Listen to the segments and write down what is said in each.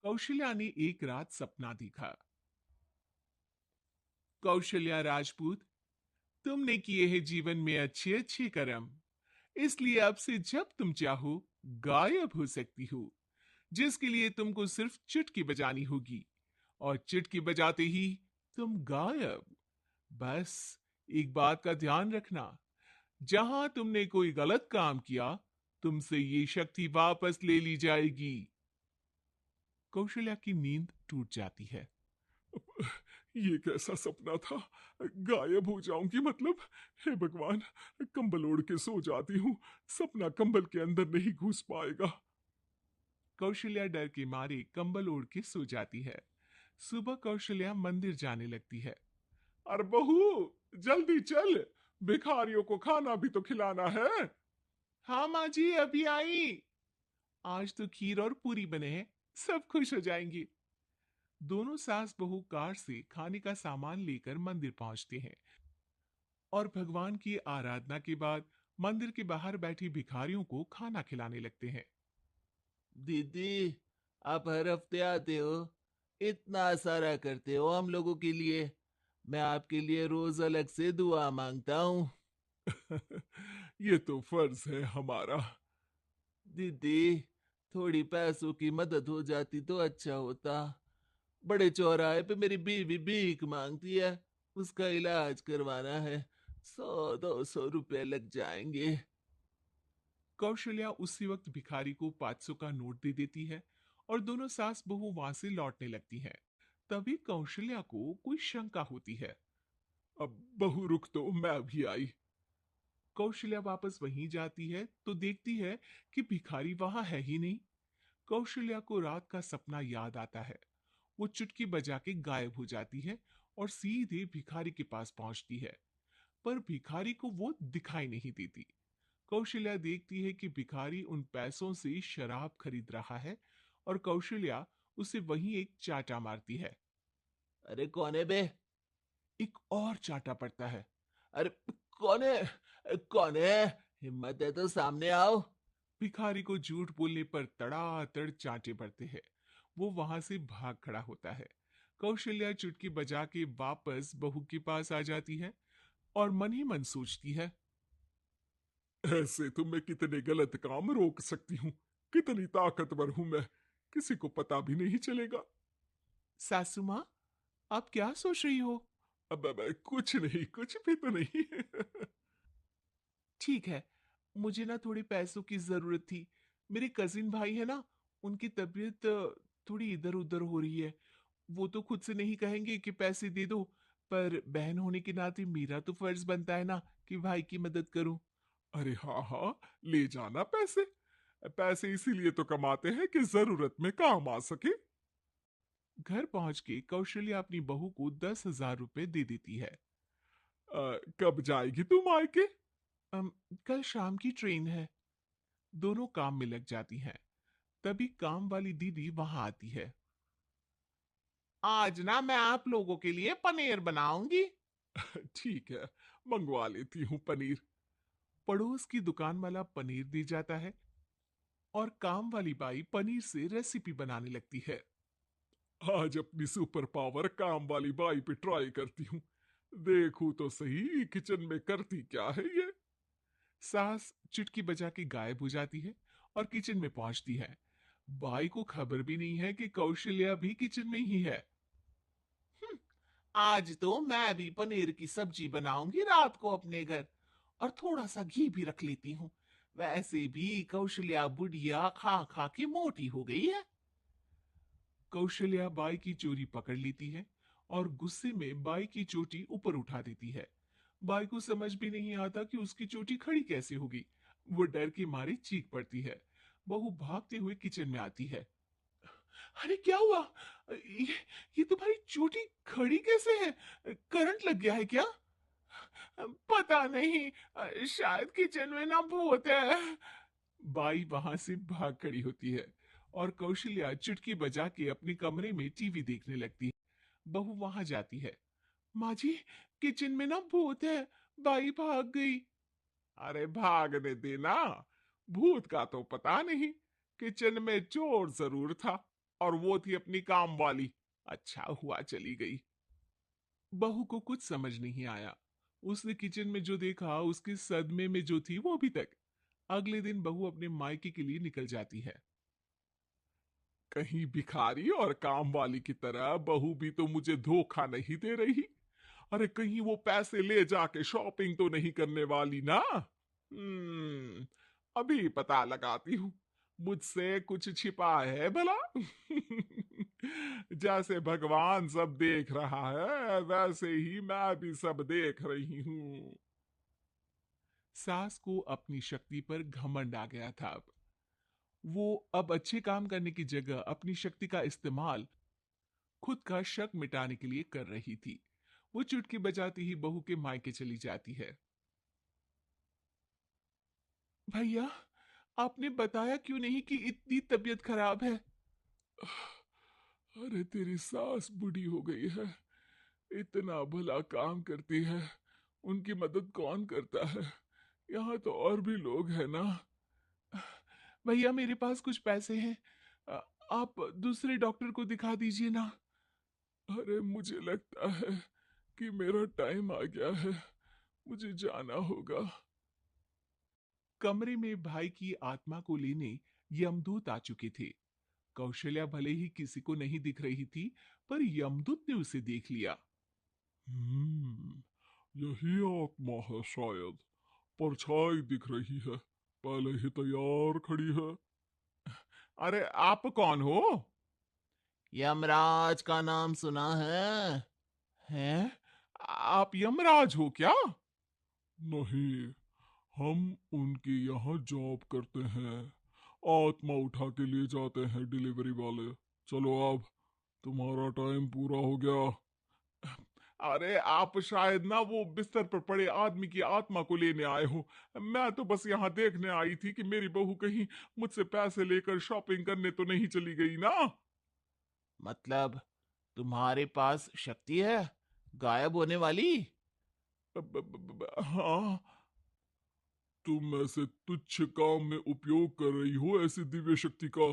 कौशल्या ने एक रात सपना देखा। कौशल्या राजपूत, तुमने किए हैं जीवन में अच्छे अच्छे कर्म, इसलिए अब से जब तुम चाहो गायब हो सकती हो, जिसके लिए तुमको सिर्फ चुटकी बजानी होगी और चुटकी बजाते ही तुम गायब। बस एक बात का ध्यान रखना, जहां तुमने कोई गलत काम किया, तुमसे ये शक्ति वापस ले ली जाएगी। कौशल्या की नींद टूट जाती है। ये कैसा सपना था? गायब हो जाऊंगी मतलब? हे भगवान, कंबल ओढ़ के सो जाती हूँ, सपना कंबल के अंदर नहीं घुस पाएगा। कौशल्या डर के मारे कंबल ओढ़ के सो जाती है। सुबह कौशल्या मंदिर जाने लगती है। अरे बहू, जल्दी चल, भिखारियों को खाना भी तो खिलाना है। हाँ माँ जी, अभी आई। आज तो खीर और पूरी बने हैं, सब खुश हो जाएंगे। दोनों सास बहू कार से खाने का सामान लेकर मंदिर पहुंचते हैं और भगवान की आराधना के बाद मंदिर के बाहर बैठी भिखारियों को खाना खिलाने लगते हैं। दीदी, आप हर हफ्ते आते हो, इतना सारा करते हो हम लोगों के लिए। मैं आपके लिए रोज अलग से दुआ मांगता हूँ। ये तो फर्ज है हमारा। दीदी, थोड़ी पैसों की मदद हो जाती तो अच्छा होता। बड़े चौराहे पे मेरी बीवी भीख मांगती है, उसका इलाज करवाना है। 100-200 रुपए लग जाएंगे। कौशल्या उसी वक्त भिखारी को 500 का नोट दे देती है और दोनों सास बहू वहां से लौटने लगती हैं। तभी कौशल्या को कोई शंका होती है। अब बहू रुक, तो मैं भी आई। कौशल्या वापस वहीं जाती है तो देखती है कि भिखारी वहां है ही नहीं। कौशल्या को रात का सपना याद आता है। वो चुटकी बजा के गायब हो जाती है और सीधे भिखारी के पास पहुंचती है, पर भिखारी को वो दिखाई नहीं देती। कौशल्या देखती है कि भिखारी उन पैसों से शराब खरीद रहा है और कौशल्या उसे वहीं एक चाटा मारती है। अरे कौन है बे? एक और चाटा पड़ता है। अरे कौन है? कौन है? हिम्मत है तो सामने आओ। भिखारी को झूठ बोलने पर तड़ातड़ चांटे पड़ते हैं। वो वहां से भाग खड़ा होता है। कौशल्या चुटकी बजा के वापस बहू के पास आ जाती है और मन ही मन सोचती है, ऐसे तो मैं कितने गलत काम रोक सकती हूँ, कितनी ताकतवर हूं मैं, किसी को पता भी नहीं चलेगा। सासू माँ, आप क्या सोच रही हो? अब कुछ नहीं, कुछ भी तो नहीं। ठीक है, मुझे ना थोड़ी पैसों की जरूरत थी। मेरे कजिन भाई है ना, उनकी तबीयत थोड़ी इधर उधर हो रही है। वो तो खुद से नहीं कहेंगे कि पैसे दे दो, पर बहन होने के नाते मेरा तो फर्ज बनता है ना कि भाई की मदद करूं। अरे हाँ हाँ, ले जाना पैसे। पैसे इसीलिए तो कमाते हैं कि जरूरत में काम आ सके। घर पहुंच के कौशल्या अपनी बहू को 10,000 रुपए दे देती है। कब जाएगी तुम मायके? अम, कल शाम की ट्रेन है। दोनों काम में लग जाती हैं। तभी काम वाली दीदी वहां आती है। आज ना मैं आप लोगों के लिए पनीर बनाऊंगी। ठीक है, मंगवा लेती हूँ पनीर। पड़ोस की दुकान वाला पनीर दे जाता है और काम वाली बाई पनीर से रेसिपी बनाने लगती है। आज अपनी सुपर पावर काम वाली बाई पे ट्राई करती हूँ, देखूं तो सही किचन में करती क्या है ये। सास चुटकी बजा के गायब हो जाती है और किचन में पहुंचती है। बाई को खबर भी नहीं है कि कौशल्या भी किचन में ही है। आज तो मैं भी पनीर की सब्जी बनाऊंगी रात को अपने घर, और थोड़ा सा घी भी रख लेती हूँ। वैसे भी कौशल्या बुढ़िया खा खा के मोटी हो गई है। कौशल्या बाई की चोरी पकड़ लेती है और गुस्से में बाई की चोटी ऊपर उठा देती है। बाई को समझ भी नहीं आता कि उसकी चोटी खड़ी कैसे होगी। वो डर के मारे चीख पड़ती है। बहू भागते हुए किचन में आती है। अरे क्या हुआ? ये, ये तुम्हारी चोटी खड़ी कैसे है? करंट लग गया है क्या? पता नहीं, शायद किचन में ना भूत है। बाई वहां से भाग खड़ी होती है और कौशल्या चुटकी बजा के अपने कमरे में टीवी देखने लगती है। बहू वहां जाती है। माँ जी, किचन में ना भूत है, बाई भाग गई। अरे भागने देना, भूत का तो पता नहीं, किचन में चोर जरूर था। और वो थी अपनी काम वाली। अच्छा हुआ चली गई। बहू को कुछ समझ नहीं आया। उसने किचन में जो देखा उसके सदमे में जो थी वो अभी तक। अगले दिन बहू अपने मायके के लिए निकल जाती है। कहीं भिखारी और काम वाली की तरह बहू भी तो मुझे धोखा नहीं दे रही। अरे कहीं वो पैसे ले जाके शॉपिंग तो नहीं करने वाली ना। अभी पता लगाती हूँ। मुझसे कुछ छिपा है भला। जैसे भगवान सब देख रहा है वैसे ही मैं भी सब देख रही हूँ। सास को अपनी शक्ति पर घमंड आ गया था। अब वो अब अच्छे काम करने की जगह अपनी शक्ति का इस्तेमाल खुद का शक मिटाने के लिए कर रही थी। वो चुटकी बजाती ही बहू के मायके चली जाती है। भैया, आपने बताया क्यों नहीं कि इतनी तबीयत खराब है? अरे तेरी सास बूढ़ी हो गई है, इतना भला काम करती है, उनकी मदद कौन करता है? यहाँ तो और भी लोग हैं ना। भैया मेरे पास कुछ पैसे हैं, आप दूसरे डॉक्टर को दिखा दीजिए ना। अरे मुझे लगता है कि मेरा टाइम आ गया है, मुझे जाना होगा। कमरे में भाई की आत्मा को लेने यमदूत आ चुके थे। कौशल्या भले ही किसी को नहीं दिख रही थी, पर यमदूत ने उसे देख लिया। हम्म, यही आत्मा है शायद, परछाई दिख रही है, पहले ही तैयार खड़ी है। अरे आप कौन हो? यमराज का नाम सुना है? हैं? आप यमराज हो क्या? नहीं, हम उनके यहाँ जॉब करते हैं, आत्मा उठा के लिए जाते हैं डिलीवरी वाले। चलो अब तुम्हारा टाइम पूरा हो गया। अरे आप शायद ना वो बिस्तर पर पड़े आदमी की आत्मा को लेने आए हो। मैं तो बस यहाँ देखने आई थी कि मेरी बहू कहीं मुझसे पैसे लेकर शॉपिंग करने तो नहीं चली गई ना। मतलब तुम्हारे पास शक्ति है गायब होने वाली? हाँ, तुम ऐसे तुच्छ काम में उपयोग कर रही हो ऐसी दिव्य शक्ति का।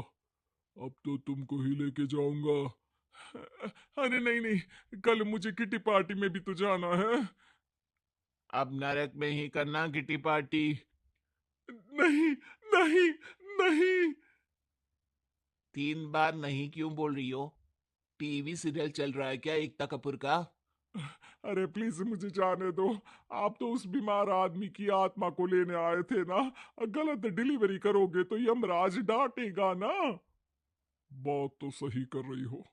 अब तो तुमको ही लेके जाऊंगा। अरे नहीं नहीं, कल मुझे किटी पार्टी में भी तो जाना है। अब नरक में ही करना किटी पार्टी। नहीं नहीं नहीं। 3 बार नहीं क्यों बोल रही हो? टीवी सीरियल चल रहा है क्या एकता कपूर का? अरे प्लीज मुझे जाने दो। आप तो उस बीमार आदमी की आत्मा को लेने आए थे ना। गलत डिलीवरी करोगे तो यमराज डांटेगा ना। बात तो सही कर रही हो,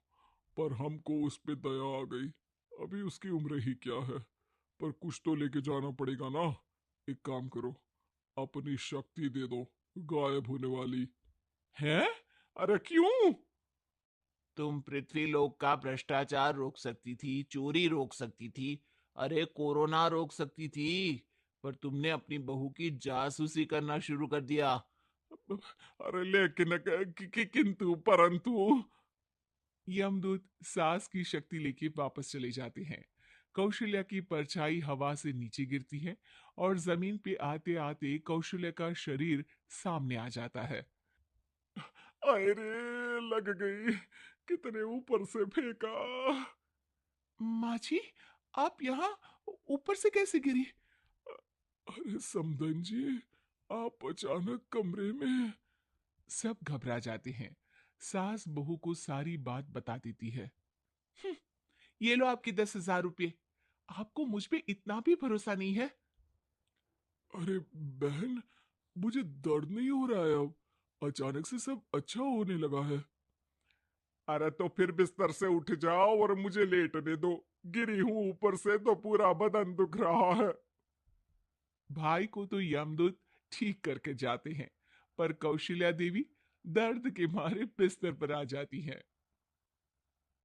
पर हमको उस पे दया आ गई। अभी उसकी उम्र ही क्या है, पर कुछ तो लेके जाना पड़ेगा ना। एक काम करो, अपनी शक्ति दे दो, गायब होने वाली। है? अरे क्यों? तुम पृथ्वीलोक का भ्रष्टाचार रोक सकती थी, चोरी रोक सकती थी, अरे कोरोना रोक सकती थी। पर तुमने अपनी बहू की जासूसी करना शुरू कर दिया। अरे लेकिन किंतु परंतु। यमदूत सास की शक्ति लेके वापस चले जाते हैं। कौशल्या की परछाई हवा से नीचे गिरती है और जमीन पे आते आते कौशल्या का शरीर सामने आ जाता है। अरे लग गई, कितने ऊपर से फेंका। माँ जी, आप यहाँ ऊपर से कैसे गिरी? अरे समदन जी, आप अचानक कमरे में। सब घबरा जाते हैं। सास बहू को सारी बात बता देती है। "हम्म, ये लो आपके 10,000 रुपये। आपको मुझ पे इतना भी भरोसा नहीं है?" अरे बहन, मुझे दर्द नहीं हो रहा है अब, अचानक से सब अच्छा होने लगा है। अरे तो फिर बिस्तर से उठ जाओ और मुझे लेटने दो। गिरी हूं ऊपर से तो पूरा बदन दुख रहा है। भाई को तो यमदूत ठीक करके जाते हैं, पर कौशल्या देवी दर्द के मारे बिस्तर पर आ जाती हैं।